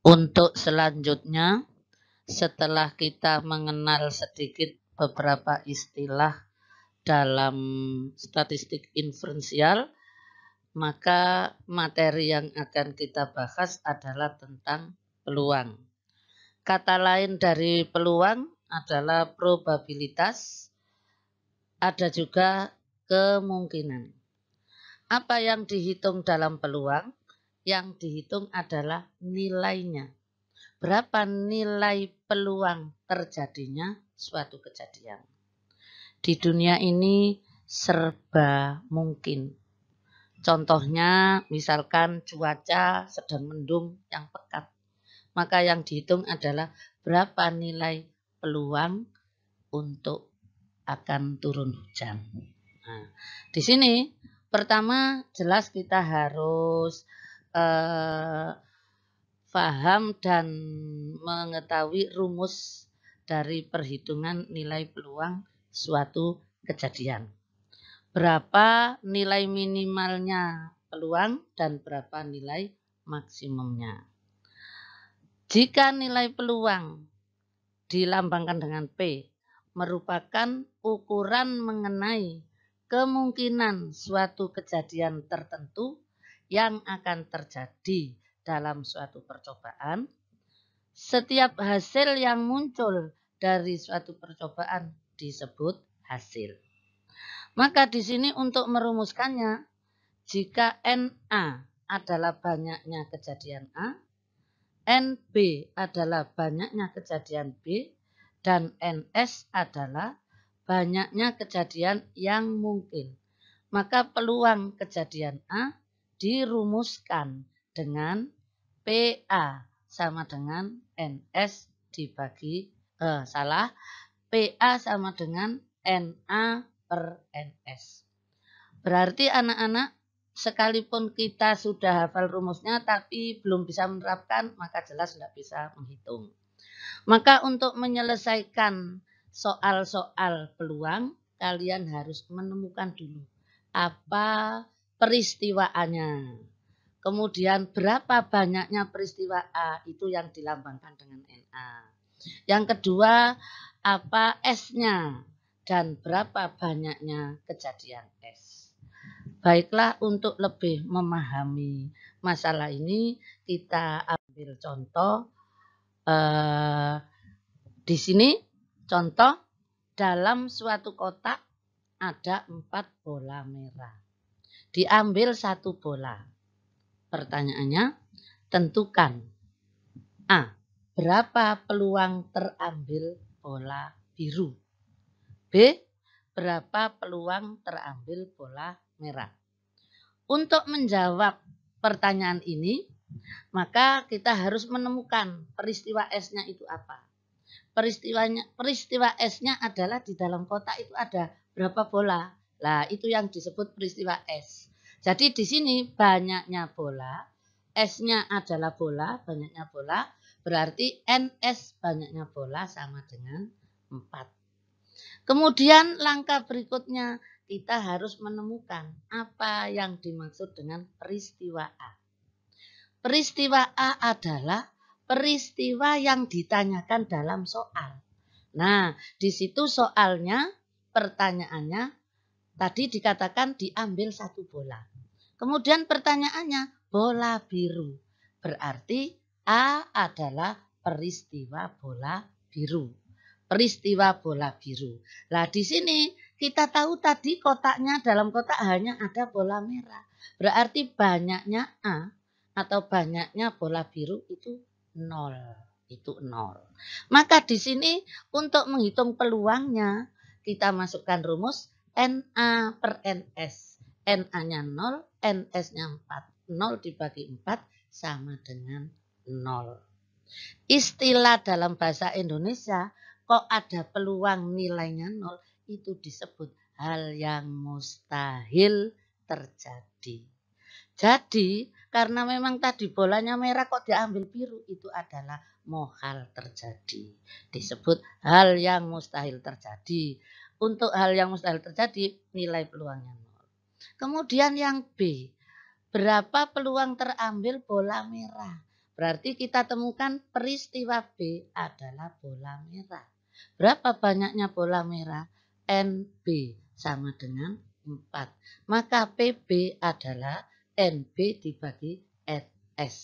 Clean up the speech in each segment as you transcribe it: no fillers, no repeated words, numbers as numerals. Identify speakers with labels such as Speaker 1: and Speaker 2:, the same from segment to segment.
Speaker 1: Untuk selanjutnya, setelah kita mengenal sedikit beberapa istilah dalam statistik inferensial, maka materi yang akan kita bahas adalah tentang peluang. Kata lain dari peluang adalah probabilitas, ada juga kemungkinan. Apa yang dihitung dalam peluang? Yang dihitung adalah nilainya. Berapa nilai peluang terjadinya suatu kejadian. Di dunia ini serba mungkin. Contohnya misalkan cuaca sedang mendung yang pekat. Maka yang dihitung adalah berapa nilai peluang untuk akan turun hujan. Nah, di sini pertama jelas kita harus paham dan mengetahui rumus dari perhitungan nilai peluang suatu kejadian. Berapa nilai minimalnya peluang dan berapa nilai maksimumnya. Jika nilai peluang dilambangkan dengan P merupakan ukuran mengenai kemungkinan suatu kejadian tertentu yang akan terjadi dalam suatu percobaan, setiap hasil yang muncul dari suatu percobaan disebut hasil. Maka di sini untuk merumuskannya, jika NA adalah banyaknya kejadian A, NB adalah banyaknya kejadian B, dan NS adalah banyaknya kejadian yang mungkin. Maka peluang kejadian A dirumuskan dengan PA sama dengan NS dibagi PA sama dengan NA per NS. Berarti anak-anak, sekalipun kita sudah hafal rumusnya tapi belum bisa menerapkan, maka jelas tidak bisa menghitung. Maka untuk menyelesaikan soal-soal peluang, kalian harus menemukan dulu apa peristiwaannya. Kemudian berapa banyaknya peristiwa A itu yang dilambangkan dengan NA. Yang kedua, apa S-nya dan berapa banyaknya kejadian S. Baiklah, untuk lebih memahami masalah ini kita ambil contoh. Di sini contoh, dalam suatu kotak ada 4 bola merah. Diambil 1 bola. Pertanyaannya, tentukan A. Berapa peluang terambil bola biru? B. Berapa peluang terambil bola merah? Untuk menjawab pertanyaan ini, maka kita harus menemukan peristiwa S-nya itu apa. Peristiwa S-nya adalah di dalam kotak itu ada berapa bola. Nah, itu yang disebut peristiwa S. Jadi di sini banyaknya bola, S-nya adalah bola, banyaknya bola, berarti NS banyaknya bola sama dengan 4. Kemudian langkah berikutnya kita harus menemukan apa yang dimaksud dengan peristiwa A. Peristiwa A adalah peristiwa yang ditanyakan dalam soal. Nah, di situ soalnya, pertanyaannya tadi dikatakan diambil 1 bola. Kemudian pertanyaannya bola biru. Berarti A adalah peristiwa bola biru. Peristiwa bola biru. Nah, di sini kita tahu tadi kotaknya, dalam kotak hanya ada bola merah. Berarti banyaknya A atau banyaknya bola biru itu 0. Itu 0. Maka di sini untuk menghitung peluangnya kita masukkan rumus NA per NS. NA-nya 0, NS-nya 4. 0 dibagi 4 sama dengan 0. Istilah dalam bahasa Indonesia, kok ada peluang nilainya 0, itu disebut hal yang mustahil terjadi. Jadi, karena memang tadi bolanya merah kok diambil biru, itu adalah mohal terjadi. Disebut hal yang mustahil terjadi. Untuk hal yang mustahil terjadi, nilai peluangnya 0. Kemudian yang B, berapa peluang terambil bola merah? Berarti kita temukan peristiwa B adalah bola merah. Berapa banyaknya bola merah? NB sama dengan 4. Maka PB adalah NB dibagi NS.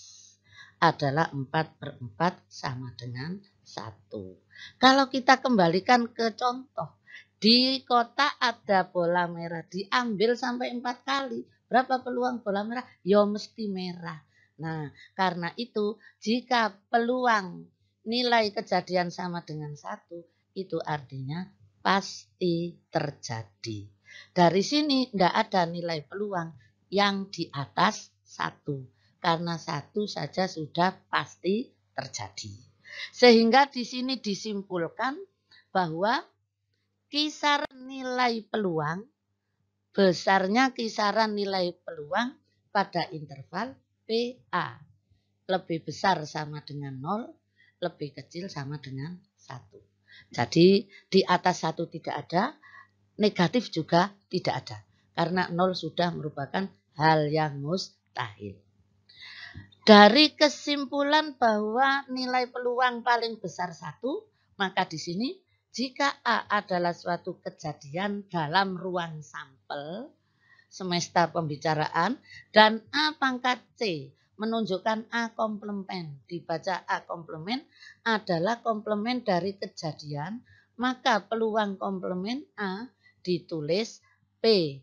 Speaker 1: Adalah 4/4 sama dengan 1. Kalau kita kembalikan ke contoh. Di kotak ada bola merah. Diambil sampai 4 kali. Berapa peluang bola merah? Ya mesti merah. Nah, karena itu jika peluang nilai kejadian sama dengan 1, itu artinya pasti terjadi. Dari sini tidak ada nilai peluang yang di atas 1. Karena 1 saja sudah pasti terjadi. Sehingga di sini disimpulkan bahwa kisaran nilai peluang, besarnya kisaran nilai peluang pada interval PA lebih besar sama dengan 0, lebih kecil sama dengan 1. Jadi di atas 1 tidak ada, negatif juga tidak ada. Karena 0 sudah merupakan hal yang mustahil. Dari kesimpulan bahwa nilai peluang paling besar 1, maka di sini jika A adalah suatu kejadian dalam ruang sampel, semesta pembicaraan, dan A pangkat C menunjukkan A komplemen. Dibaca A komplemen adalah komplemen dari kejadian, maka peluang komplemen A ditulis P.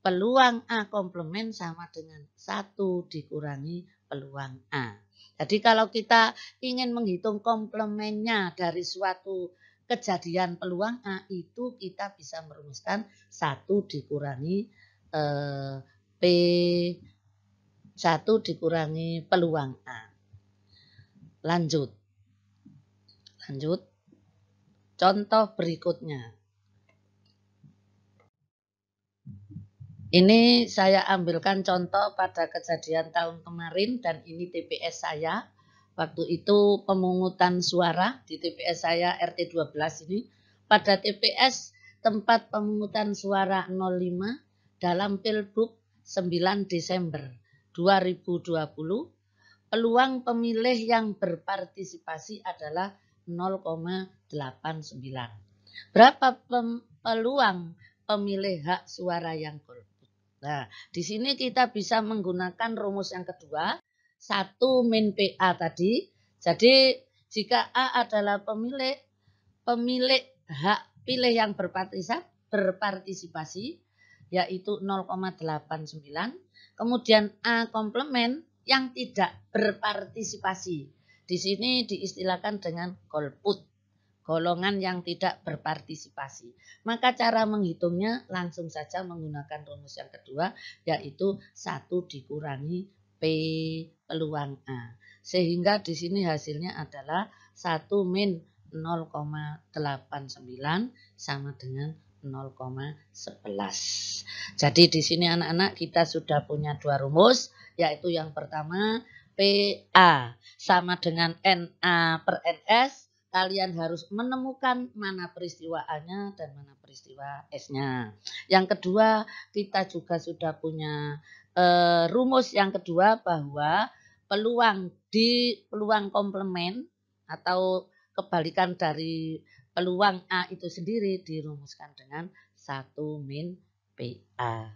Speaker 1: Peluang A komplemen sama dengan 1 dikurangi peluang A. Jadi kalau kita ingin menghitung komplemennya dari suatu kejadian peluang A, itu kita bisa merumuskan 1 dikurangi P 1 dikurangi peluang A. Lanjut. Contoh berikutnya. Ini saya ambilkan contoh pada kejadian tahun kemarin dan ini TPS saya. Waktu itu pemungutan suara di TPS saya RT 12 ini. Pada TPS tempat pemungutan suara 05 dalam Pilgub 9 Desember 2020, peluang pemilih yang berpartisipasi adalah 0,89. Berapa peluang pemilih hak suara yang golput? Nah, di sini kita bisa menggunakan rumus yang kedua, 1 min PA tadi. Jadi, jika A adalah pemilik hak pilih yang berpartisipasi, yaitu 0,89. Kemudian A komplemen yang tidak berpartisipasi. Di sini diistilahkan dengan golput, golongan yang tidak berpartisipasi. Maka cara menghitungnya langsung saja menggunakan rumus yang kedua, yaitu 1 dikurangi P peluang A. Sehingga di sini hasilnya adalah 1 min 0,89 sama dengan 0,11. Jadi di sini anak-anak kita sudah punya 2 rumus, yaitu yang pertama PA sama dengan NA per NS. Kalian harus menemukan mana peristiwa A-nya dan mana peristiwa S-nya. Yang kedua, kita juga sudah punya rumus yang kedua bahwa peluang komplemen atau kebalikan dari peluang A itu sendiri dirumuskan dengan 1 min PA.